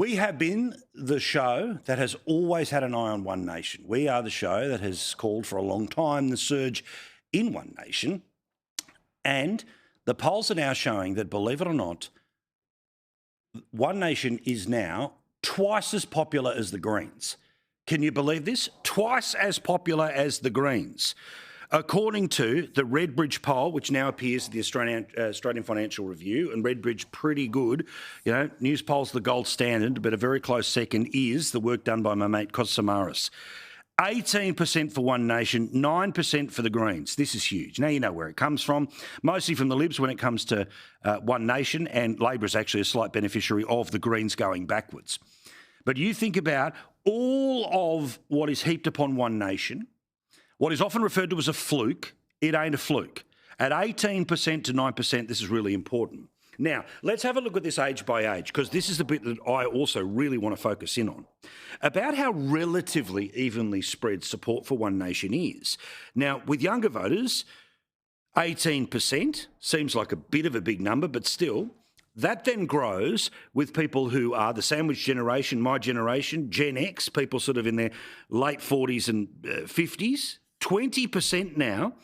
We have been the show that has always had an eye on One Nation. We are the show that has called for a long time the surge in One Nation. And the polls are now showing that, believe it or not, One Nation is now twice as popular as the Greens. Can you believe this? Twice as popular as the Greens. According to the Redbridge poll, which now appears in the Australian Financial Review, and Redbridge pretty good, you know, news polls the gold standard, but a very close second is the work done by my mate Kos Samaras. 18% for One Nation, 9% for the Greens. This is huge. Now you know where it comes from, mostly from the Libs when it comes to One Nation, and Labor is actually a slight beneficiary of the Greens going backwards. But you think about all of what is heaped upon One Nation. What is often referred to as a fluke, it ain't a fluke. At 18% to 9%, this is really important. Now, let's have a look at this age by age, because this is the bit that I also really want to focus in on, about how relatively evenly spread support for One Nation is. Now, with younger voters, 18% seems like a bit of a big number, but still, that then grows with people who are the sandwich generation, my generation, Gen X, people sort of in their late 40s and 50s. 20% now,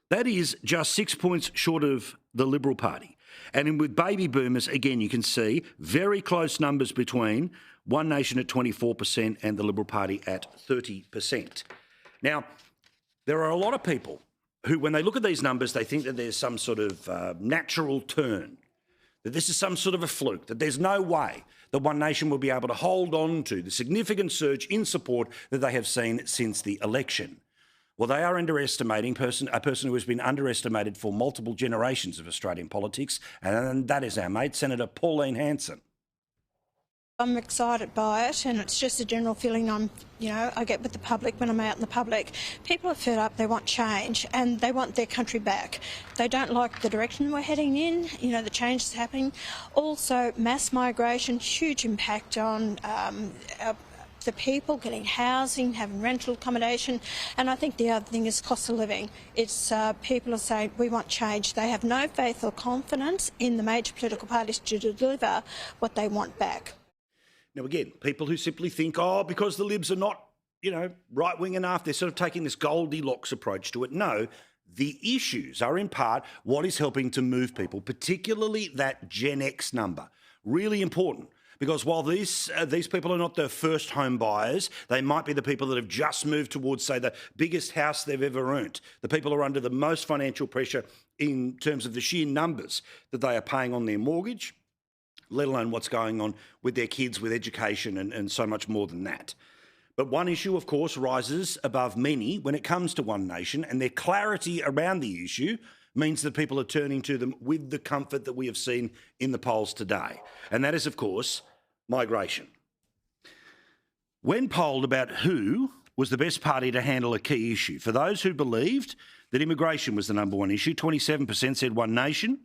that is just 6 points short of the Liberal Party. And with baby boomers, again, you can see very close numbers between One Nation at 24% and the Liberal Party at 30%. Now, there are a lot of people who, when they look at these numbers, they think that there's some sort of natural turn, that this is some sort of a fluke, that there's no way that One Nation will be able to hold on to the significant surge in support that they have seen since the election. Well, they are underestimating a person who has been underestimated for multiple generations of Australian politics, and that is our mate, Senator Pauline Hanson. I'm excited by it, and it's just a general feeling I get with the public when I'm out in the public. People are fed up, they want change, and they want their country back. They don't like the direction we're heading in, the change is happening. Also, mass migration, huge impact on the people getting housing, having rental accommodation, and I think the other thing is cost of living. It's people are saying we want change. They have no faith or confidence in the major political parties to deliver what they want back. Now, again, people who simply think, because the Libs are not, right-wing enough, they're sort of taking this Goldilocks approach to it. No, the issues are in part what is helping to move people, particularly that Gen X number. Really important. Because while these people are not the first home buyers, they might be the people that have just moved towards, say, the biggest house they've ever earned. The people who are under the most financial pressure in terms of the sheer numbers that they are paying on their mortgage, let alone what's going on with their kids, with education and so much more than that. But one issue, of course, rises above many when it comes to One Nation, and their clarity around the issue means that people are turning to them with the comfort that we have seen in the polls today. And that is, of course, migration. When polled about who was the best party to handle a key issue, for those who believed that immigration was the number one issue, 27% said One Nation,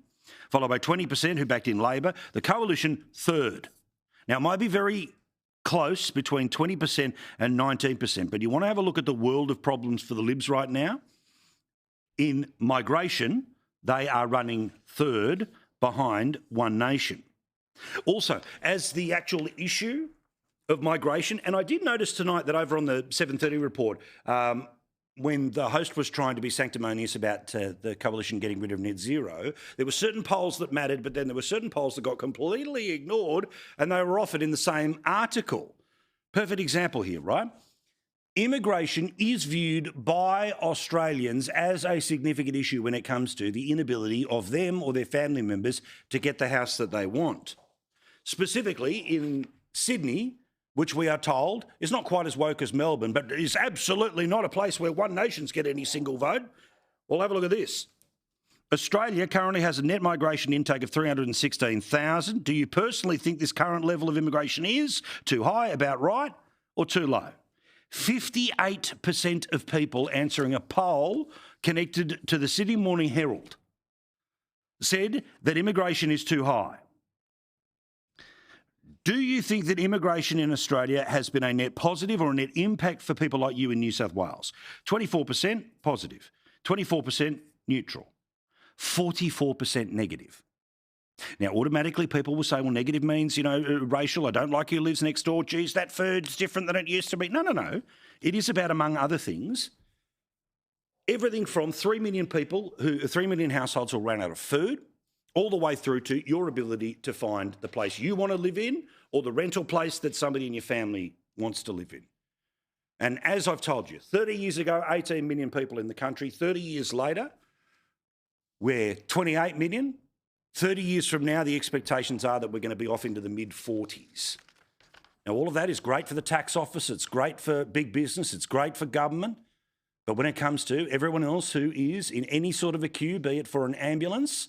followed by 20% who backed in Labor, the Coalition third. Now, it might be very close between 20% and 19%, but you want to have a look at the world of problems for the Libs right now. In migration, they are running third behind One Nation. Also, as the actual issue of migration, and I did notice tonight that over on the 7:30 report, when the host was trying to be sanctimonious about the Coalition getting rid of net zero, there were certain polls that mattered, but then there were certain polls that got completely ignored, and they were offered in the same article. Perfect example here, right? Immigration is viewed by Australians as a significant issue when it comes to the inability of them or their family members to get the house that they want. Specifically in Sydney, which we are told is not quite as woke as Melbourne, but is absolutely not a place where One Nations get any single vote. Well, have a look at this. Australia currently has a net migration intake of 316,000. Do you personally think this current level of immigration is too high, about right, or too low? 58% of people answering a poll connected to the Sydney Morning Herald said that immigration is too high. Do you think that immigration in Australia has been a net positive or a net impact for people like you in New South Wales? 24% positive, 24% neutral, 44% negative. Now, automatically people will say, well, negative means, racial. I don't like who lives next door. Geez, that food's different than it used to be. No. It is about, among other things, everything from 3 million households who ran out of food, all the way through to your ability to find the place you want to live in or the rental place that somebody in your family wants to live in. And as I've told you, 30 years ago, 18 million people in the country. 30 years later, we're 28 million. 30 years from now, the expectations are that we're going to be off into the mid-40s. Now, all of that is great for the tax office. It's great for big business. It's great for government. But when it comes to everyone else who is in any sort of a queue, be it for an ambulance,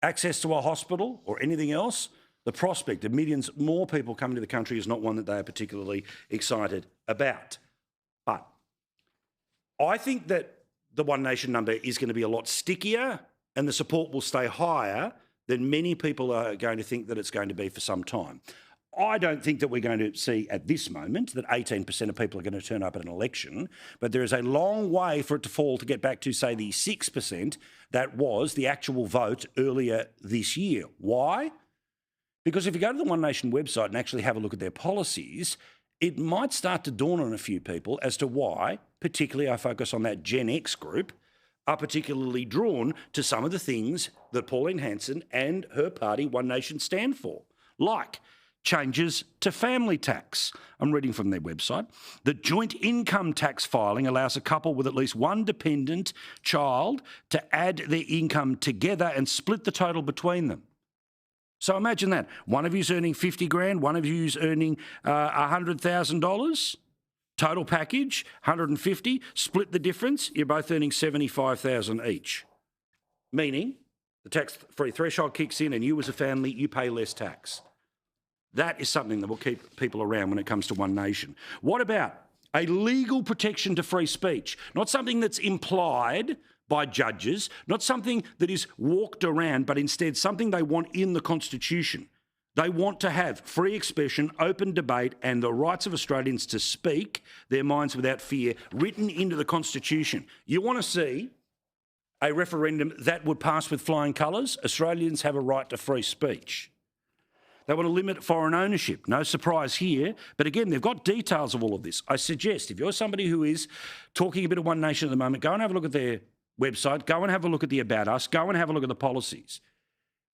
access to a hospital or anything else, the prospect of millions more people coming to the country is not one that they are particularly excited about. But I think that the One Nation number is going to be a lot stickier and the support will stay higher than many people are going to think that it's going to be for some time. I don't think that we're going to see at this moment that 18% of people are going to turn up at an election, but there is a long way for it to fall to get back to, say, the 6% that was the actual vote earlier this year. Why? Because if you go to the One Nation website and actually have a look at their policies, it might start to dawn on a few people as to why, particularly I focus on that Gen X group, are particularly drawn to some of the things that Pauline Hanson and her party, One Nation, stand for, like changes to family tax. I'm reading from their website. The joint income tax filing allows a couple with at least one dependent child to add their income together and split the total between them. So imagine that. One of you's earning 50 grand, one of you's earning $100,000. Total package, 150, split the difference, you're both earning 75,000 each. Meaning the tax-free threshold kicks in and you as a family, you pay less tax. That is something that will keep people around when it comes to One Nation. What about a legal protection to free speech? Not something that's implied by judges, not something that is walked around, but instead something they want in the Constitution. They want to have free expression, open debate and the rights of Australians to speak their minds without fear written into the Constitution. You want to see a referendum that would pass with flying colours? Australians have a right to free speech. They want to limit foreign ownership. No surprise here. But again, they've got details of all of this. I suggest if you're somebody who is talking a bit of One Nation at the moment, go and have a look at their website, go and have a look at the About Us, go and have a look at the policies.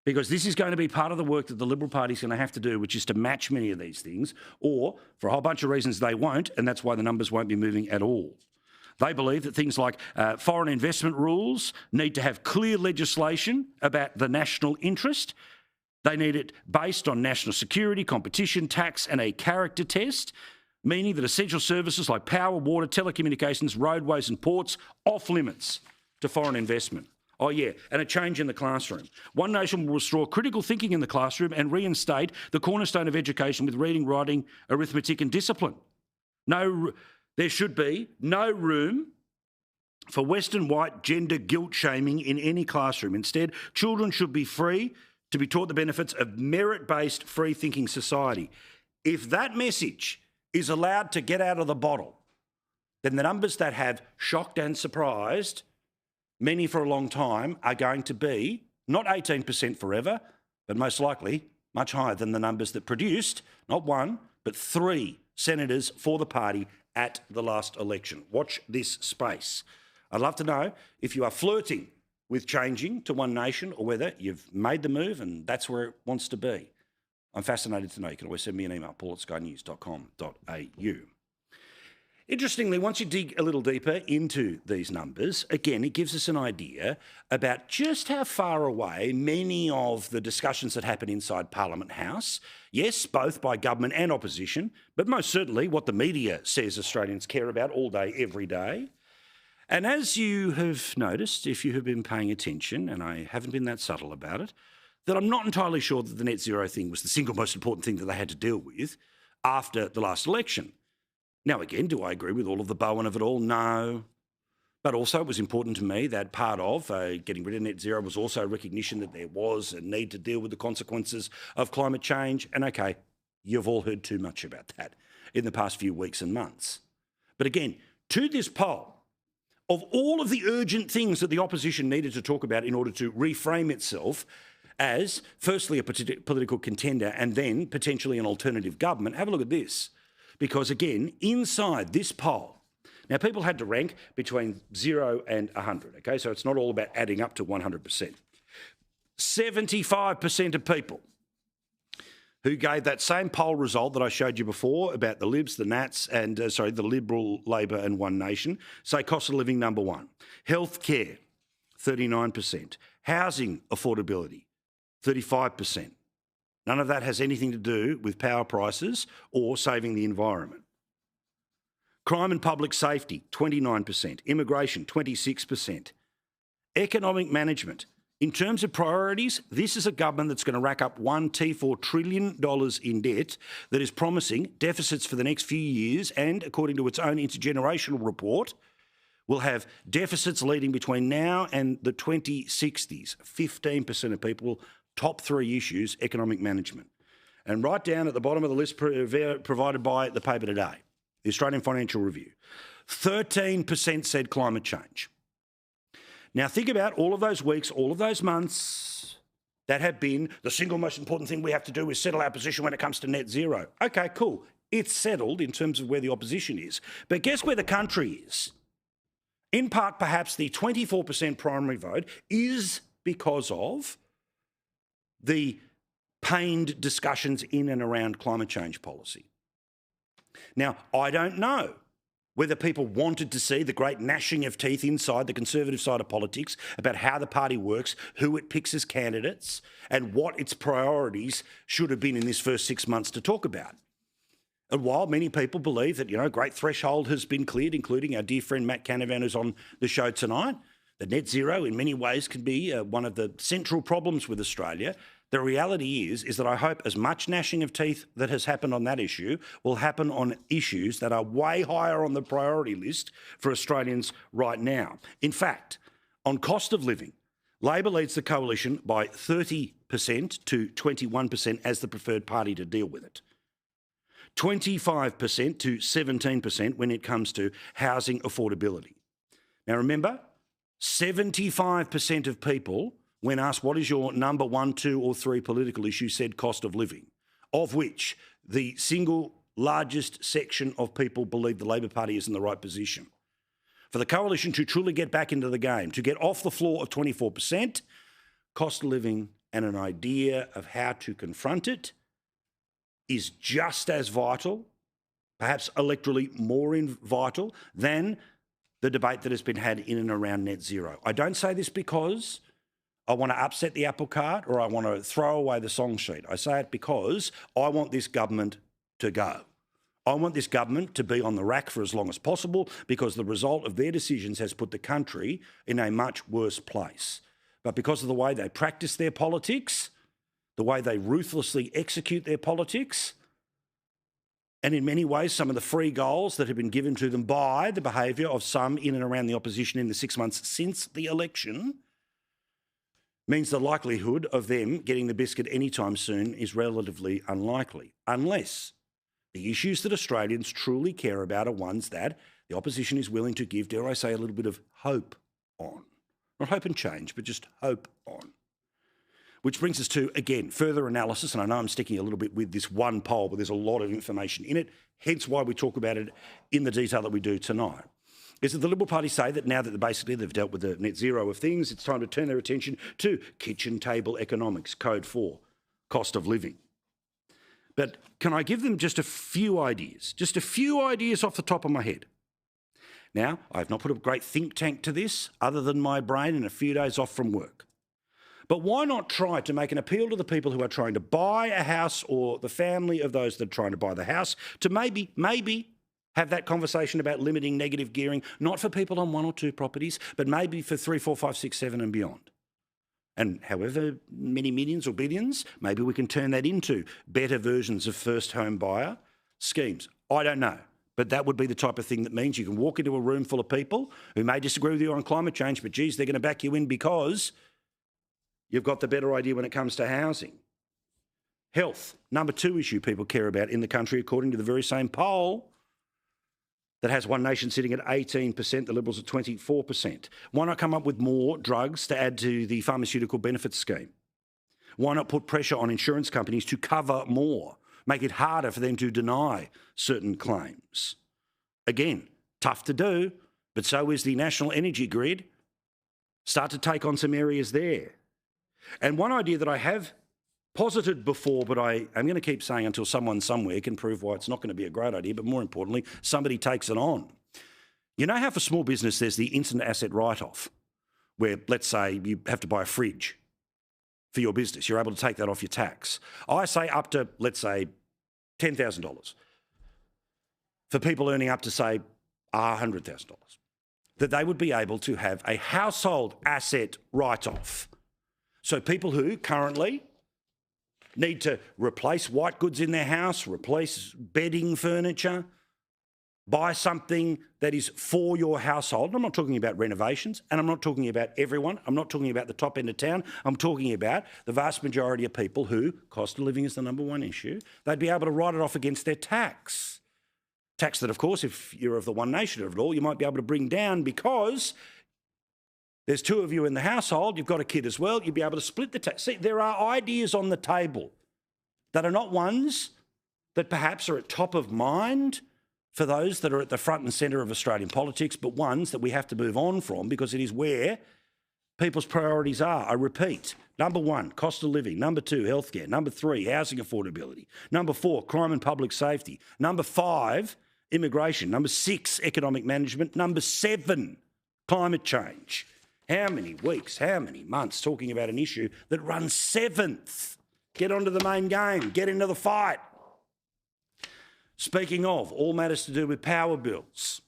Because this is going to be part of the work that the Liberal Party is going to have to do, which is to match many of these things, or for a whole bunch of reasons they won't, and that's why the numbers won't be moving at all. They believe that things like foreign investment rules need to have clear legislation about the national interest. They need it based on national security, competition, tax and a character test, meaning that essential services like power, water, telecommunications, roadways and ports off limits to foreign investment. Oh, yeah, and a change in the classroom. One Nation will restore critical thinking in the classroom and reinstate the cornerstone of education with reading, writing, arithmetic and discipline. There should be no room for Western white gender guilt shaming in any classroom. Instead, children should be free to be taught the benefits of merit-based free-thinking society. If that message is allowed to get out of the bottle, then the numbers that have shocked and surprised many for a long time are going to be not 18% forever, but most likely much higher than the numbers that produced not one, but 3 senators for the party at the last election. Watch this space. I'd love to know if you are flirting with changing to One Nation or whether you've made the move and that's where it wants to be. I'm fascinated to know. You can always send me an email, paul@skynews.com.au. Interestingly, once you dig a little deeper into these numbers, again, it gives us an idea about just how far away many of the discussions that happen inside Parliament House, yes, both by government and opposition, but most certainly what the media says Australians care about all day, every day. And as you have noticed, if you have been paying attention, and I haven't been that subtle about it, that I'm not entirely sure that the net zero thing was the single most important thing that they had to deal with after the last election. Now, again, do I agree with all of the Bowen of it all? No. But also it was important to me that part of getting rid of net zero was also recognition that there was a need to deal with the consequences of climate change. And okay, you've all heard too much about that in the past few weeks and months. But again, to this poll, of all of the urgent things that the opposition needed to talk about in order to reframe itself as, firstly, a political contender and then potentially an alternative government. Have a look at this. Because, again, inside this poll, now people had to rank between 0 and 100, okay? So it's not all about adding up to 100%. 75% of people who gave that same poll result that I showed you before about the Libs, the Nats, and, the Liberal, Labor and One Nation, say cost of living number one. Healthcare, 39%. Housing affordability, 35%. None of that has anything to do with power prices or saving the environment. Crime and public safety, 29%. Immigration, 26%. Economic management. In terms of priorities, this is a government that's going to rack up $1.4 trillion in debt that is promising deficits for the next few years and, according to its own intergenerational report, will have deficits leading between now and the 2060s. 15% of people, top three issues, economic management. And right down at the bottom of the list provided by the paper today, the Australian Financial Review, 13% said climate change. Now, think about all of those weeks, all of those months that have been the single most important thing we have to do is settle our position when it comes to net zero. Okay, cool. It's settled in terms of where the opposition is. But guess where the country is? In part, perhaps the 24% primary vote is because of the pained discussions in and around climate change policy. Now, I don't know whether people wanted to see the great gnashing of teeth inside the Conservative side of politics about how the party works, who it picks as candidates, and what its priorities should have been in this first 6 months to talk about. And while many people believe that, a great threshold has been cleared, including our dear friend Matt Canavan, who's on the show tonight, that net zero in many ways can be one of the central problems with Australia, the reality is that I hope as much gnashing of teeth that has happened on that issue will happen on issues that are way higher on the priority list for Australians right now. In fact, on cost of living, Labor leads the coalition by 30% to 21% as the preferred party to deal with it. 25% to 17% when it comes to housing affordability. Now remember, 75% of people, when asked what is your number 1, 2 or 3 political issue, said cost of living, of which the single largest section of people believe the Labor Party is in the right position. For the coalition to truly get back into the game, to get off the floor of 24%, cost of living and an idea of how to confront it is just as vital, perhaps electorally more vital, than the debate that has been had in and around net zero. I don't say this because I want to upset the apple cart or I want to throw away the song sheet. I say it because I want this government to go. I want this government to be on the rack for as long as possible because the result of their decisions has put the country in a much worse place. But because of the way they practice their politics, the way they ruthlessly execute their politics, and in many ways some of the free goals that have been given to them by the behaviour of some in and around the opposition in the 6 months since the election, means the likelihood of them getting the biscuit anytime soon is relatively unlikely, unless the issues that Australians truly care about are ones that the opposition is willing to give, dare I say, a little bit of hope on. Not hope and change, but just hope on. Which brings us to, again, further analysis, and I know I'm sticking a little bit with this one poll, but there's a lot of information in it, hence why we talk about it in the detail that we do tonight. Is that the Liberal Party say that now that basically they've dealt with the net zero of things, it's time to turn their attention to kitchen table economics, code 4, cost of living. But can I give them just a few ideas off the top of my head? Now, I've not put a great think tank to this other than my brain and a few days off from work. But why not try to make an appeal to the people who are trying to buy a house or the family of those that are trying to buy the house to maybe have that conversation about limiting negative gearing, not for people on 1 or 2 properties, but maybe for 3, 4, 5, 6, 7 and beyond. And however many millions or billions, maybe we can turn that into better versions of first home buyer schemes. I don't know. But that would be the type of thing that means you can walk into a room full of people who may disagree with you on climate change, but geez, they're going to back you in because you've got the better idea when it comes to housing. Health, number 2 issue people care about in the country, according to the very same poll that has One Nation sitting at 18%, the Liberals at 24%. Why not come up with more drugs to add to the pharmaceutical benefits scheme? Why not put pressure on insurance companies to cover more, make it harder for them to deny certain claims? Again, tough to do, but so is the national energy grid. Start to take on some areas there. And one idea that I have posited before, but I am going to keep saying until someone somewhere can prove why it's not going to be a great idea, but more importantly, somebody takes it on. You know how for small business there's the instant asset write-off, where let's say you have to buy a fridge for your business. You're able to take that off your tax. I say up to, let's say, $10,000 for people earning up to, say, $100,000, that they would be able to have a household asset write-off. So people who currently need to replace white goods in their house, replace bedding, furniture, buy something that is for your household. And I'm not talking about renovations, and I'm not talking about everyone. I'm not talking about the top end of town. I'm talking about the vast majority of people who cost of living is the number one issue. They'd be able to write it off against their tax. Tax that, of course, if you're of the One Nation of it all, you might be able to bring down because there's two of you in the household, you've got a kid as well, you'd be able to split the tax. See, there are ideas on the table that are not ones that perhaps are at top of mind for those that are at the front and centre of Australian politics, but ones that we have to move on from because it is where people's priorities are. I repeat, number one, cost of living. Number two, healthcare. Number three, housing affordability. Number four, crime and public safety. Number five, immigration. Number six, economic management. Number seven, climate change. How many weeks, how many months talking about an issue that runs seventh? Get onto the main game. Get into the fight. Speaking of, all matters to do with power bills.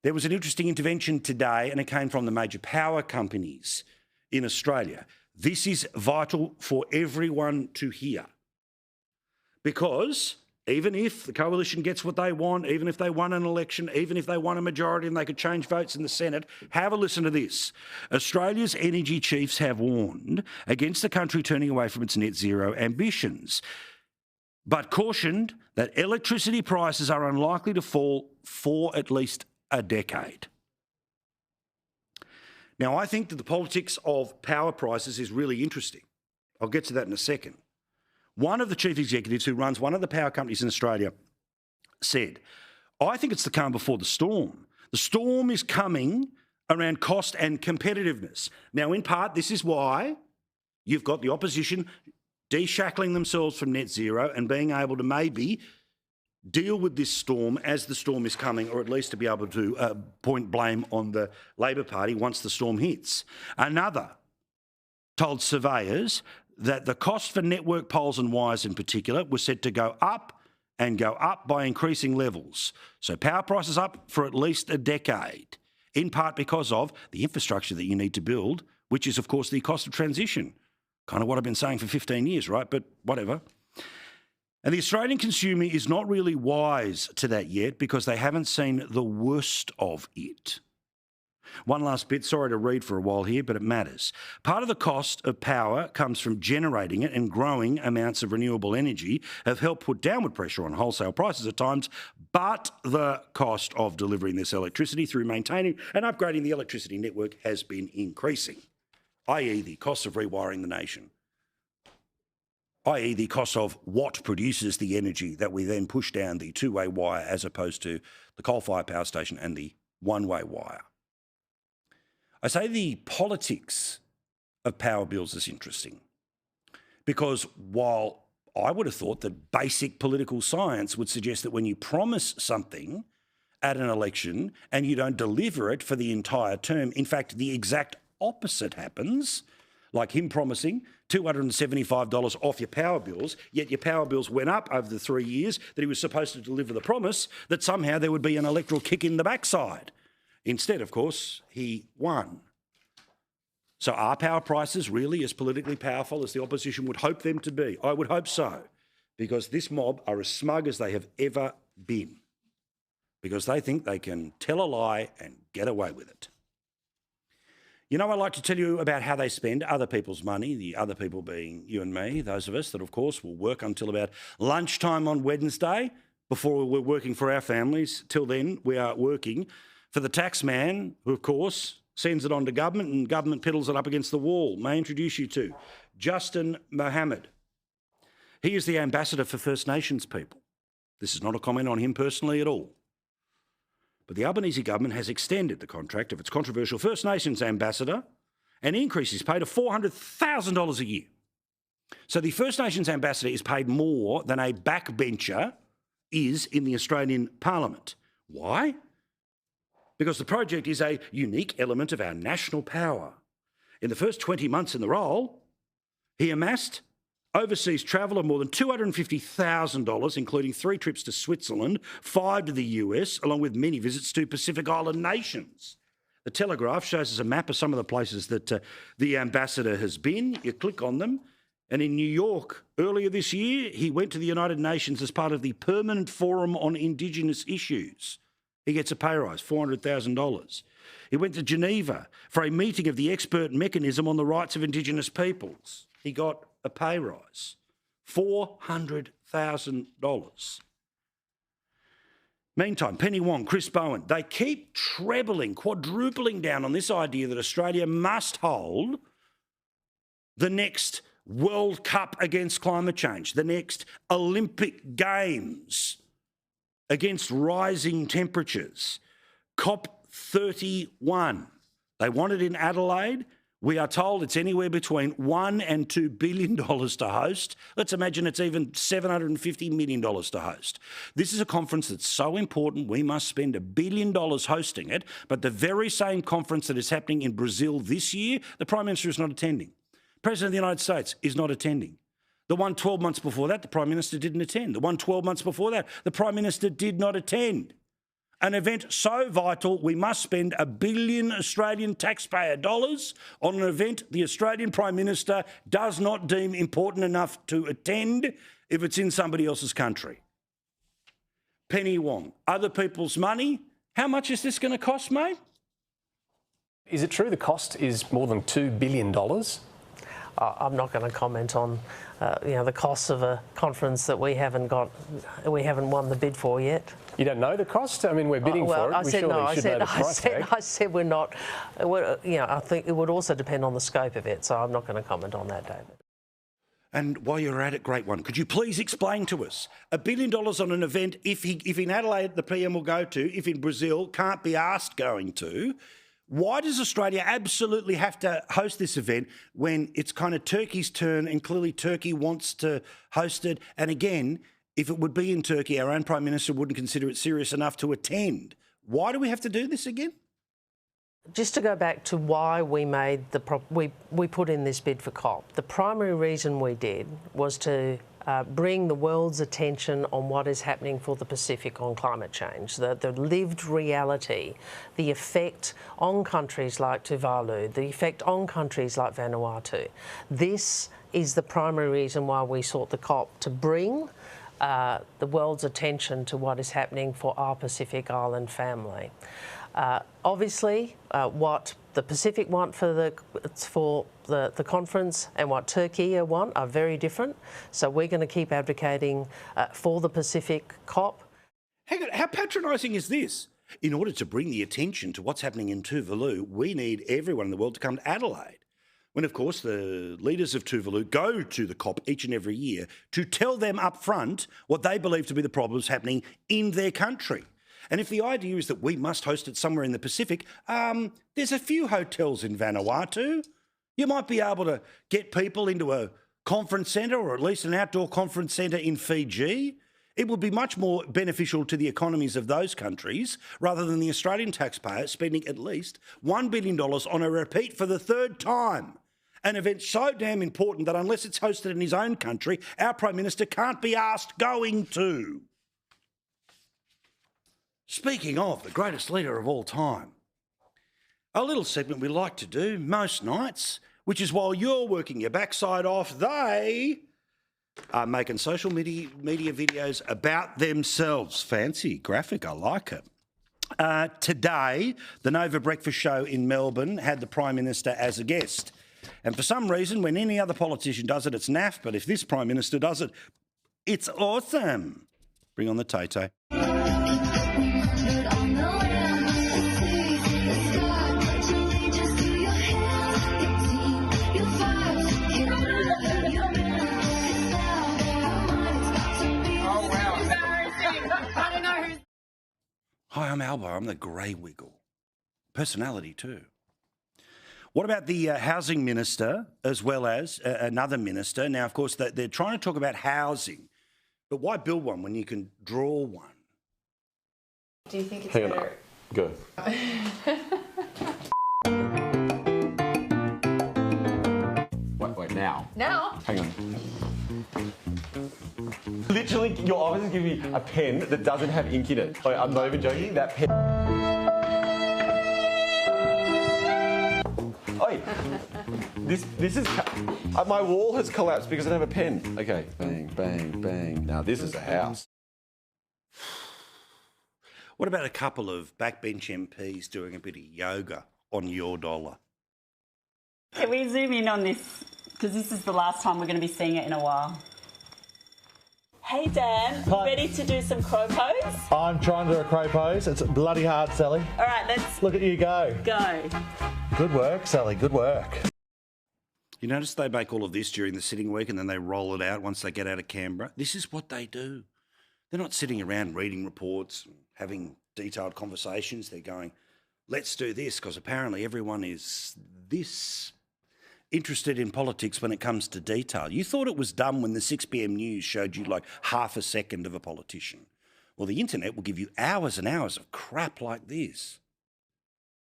There was an interesting intervention today and it came from the major power companies in Australia. This is vital for everyone to hear because even if the coalition gets what they want, even if they won an election, even if they won a majority and they could change votes in the Senate, have a listen to this. Australia's energy chiefs have warned against the country turning away from its net zero ambitions, but cautioned that electricity prices are unlikely to fall for at least a decade. Now, I think that the politics of power prices is really interesting. I'll get to that in a second. One of the chief executives who runs one of the power companies in Australia said, I think it's the calm before the storm. The storm is coming around cost and competitiveness. Now, in part, this is why you've got the opposition de-shackling themselves from net zero and being able to maybe deal with this storm as the storm is coming, or at least to be able to point blame on the Labor Party once the storm hits. Another told surveyors that the cost for network poles and wires in particular was set to go up and go up by increasing levels. So power prices up for at least a decade, in part because of the infrastructure that you need to build, which is, of course, the cost of transition. Kind of what I've been saying for 15 years, right? But whatever. And the Australian consumer is not really wise to that yet because they haven't seen the worst of it. One last bit, sorry to read for a while here, but it matters. Part of the cost of power comes from generating it, and growing amounts of renewable energy have helped put downward pressure on wholesale prices at times, but the cost of delivering this electricity through maintaining and upgrading the electricity network has been increasing, i.e. the cost of rewiring the nation, i.e. the cost of what produces the energy that we then push down the two-way wire as opposed to the coal-fired power station and the one-way wire. I say the politics of power bills is interesting because while I would have thought that basic political science would suggest that when you promise something at an election and you don't deliver it for the entire term, in fact, the exact opposite happens, like him promising $275 off your power bills, yet your power bills went up over the 3 years that he was supposed to deliver the promise that somehow there would be an electoral kick in the backside. Instead, of course, he won. So are power prices really as politically powerful as the opposition would hope them to be? I would hope so, because this mob are as smug as they have ever been, because they think they can tell a lie and get away with it. You know, I like to tell you about how they spend other people's money, the other people being you and me, those of us that, of course, will work until about lunchtime on Wednesday before we're working for our families. Till then, we are working for the tax man who, of course, sends it on to government, and government piddles it up against the wall. May I introduce you to Justin Mohammed. He is the ambassador for First Nations people. This is not a comment on him personally at all. But the Albanese government has extended the contract of its controversial First Nations ambassador and increased his pay to $400,000 a year. So the First Nations ambassador is paid more than a backbencher is in the Australian Parliament. Why? Because the project is a unique element of our national power. In the first 20 months in the role, he amassed overseas travel of more than $250,000, including 3 trips to Switzerland, 5 to the US, along with many visits to Pacific Island nations. The Telegraph shows us a map of some of the places that the ambassador has been. You click on them. And in New York, earlier this year, he went to the United Nations as part of the Permanent Forum on Indigenous Issues. He gets a pay rise, $400,000. He went to Geneva for a meeting of the expert mechanism on the rights of Indigenous peoples. He got a pay rise, $400,000. Meantime, Penny Wong, Chris Bowen, they keep trebling, quadrupling down on this idea that Australia must hold the next World Cup against climate change, the next Olympic Games against rising temperatures, COP31. They want it in Adelaide. We are told it's anywhere between $1 and $2 billion to host. Let's imagine it's even $750 million to host. This is a conference that's so important we must spend $1 billion hosting it, but the very same conference that is happening in Brazil this year, the Prime Minister is not attending. President of the United States is not attending. The one 12 months before that, the Prime Minister didn't attend. The one 12 months before that, the Prime Minister did not attend. An event so vital, we must spend $1 billion Australian taxpayer dollars on an event the Australian Prime Minister does not deem important enough to attend if it's in somebody else's country. Penny Wong, other people's money. How much is this going to cost, mate? Is it true the cost is more than $2 billion? I'm not going to comment on, the costs of a conference that we haven't won the bid for yet. You don't know the cost? I mean, we're bidding for it. I said we're not. I think it would also depend on the scope of it, so I'm not going to comment on that, David. And while you're at it, great one, could you please explain to us $1 billion on an event, if in Adelaide the PM will go to, if in Brazil can't be asked going to, why does Australia absolutely have to host this event when it's kind of Turkey's turn and clearly Turkey wants to host it? And again, if it would be in Turkey, our own Prime Minister wouldn't consider it serious enough to attend. Why do we have to do this again? Just to go back to why we made we put in this bid for COP, the primary reason we did was to bring the world's attention on what is happening for the Pacific on climate change, the lived reality, the effect on countries like Tuvalu, the effect on countries like Vanuatu. This is the primary reason why we sought the COP, to bring the world's attention to what is happening for our Pacific Island family. Obviously, what the Pacific want for the conference and what Turkey want are very different. So we're going to keep advocating for the Pacific COP. Hang on, how patronising is this? In order to bring the attention to what's happening in Tuvalu, we need everyone in the world to come to Adelaide. When, of course, the leaders of Tuvalu go to the COP each and every year to tell them up front what they believe to be the problems happening in their country. And if the idea is that we must host it somewhere in the Pacific, there's a few hotels in Vanuatu. You might be able to get people into a conference centre, or at least an outdoor conference centre in Fiji. It would be much more beneficial to the economies of those countries rather than the Australian taxpayer spending at least $1 billion on a repeat for the third time. An event so damn important that unless it's hosted in his own country, our Prime Minister can't be asked going to. Speaking of the greatest leader of all time, a little segment we like to do most nights, which is while you're working your backside off, they are making social media videos about themselves. Fancy graphic, I like it. Today, the Nova Breakfast Show in Melbourne had the Prime Minister as a guest. And for some reason, when any other politician does it, it's naff, but if this Prime Minister does it, it's awesome. Bring on the Tay-Tay. Hi, I'm Albo. I'm the grey wiggle. Personality too. What about the housing minister as well as another minister? Now, of course, they're trying to talk about housing, but why build one when you can draw one? Do you think it's Hang better? on. Go. Wait, now. Now? Hang on. Literally, you're obviously giving me a pen that doesn't have ink in it. Like, I'm not even joking. That pen. Oi, this is. My wall has collapsed because I don't have a pen. Okay, bang, bang, bang. Now this is a house. What about a couple of backbench MPs doing a bit of yoga on your dollar? Can we zoom in on this? Because this is the last time we're going to be seeing it in a while. Hey Dan, Hi. ready to do some crow pose? I'm trying to do a crow pose. It's bloody hard, Sally. All right, let's Look at you go. go. Good work, Sally. Good work. You notice they make all of this during the sitting week and then they roll it out once they get out of Canberra? This is what they do. They're not sitting around reading reports, having detailed conversations. They're going, let's do this, because apparently everyone is this interested in politics when it comes to detail. You thought it was dumb when the 6 p.m. news showed you like half a second of a politician. Well, the internet will give you hours and hours of crap like this.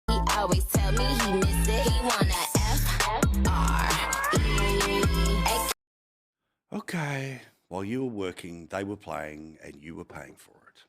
He always tell me he miss it. He wanna F-R-E-X. Okay, while you were working, they were playing and you were paying for it.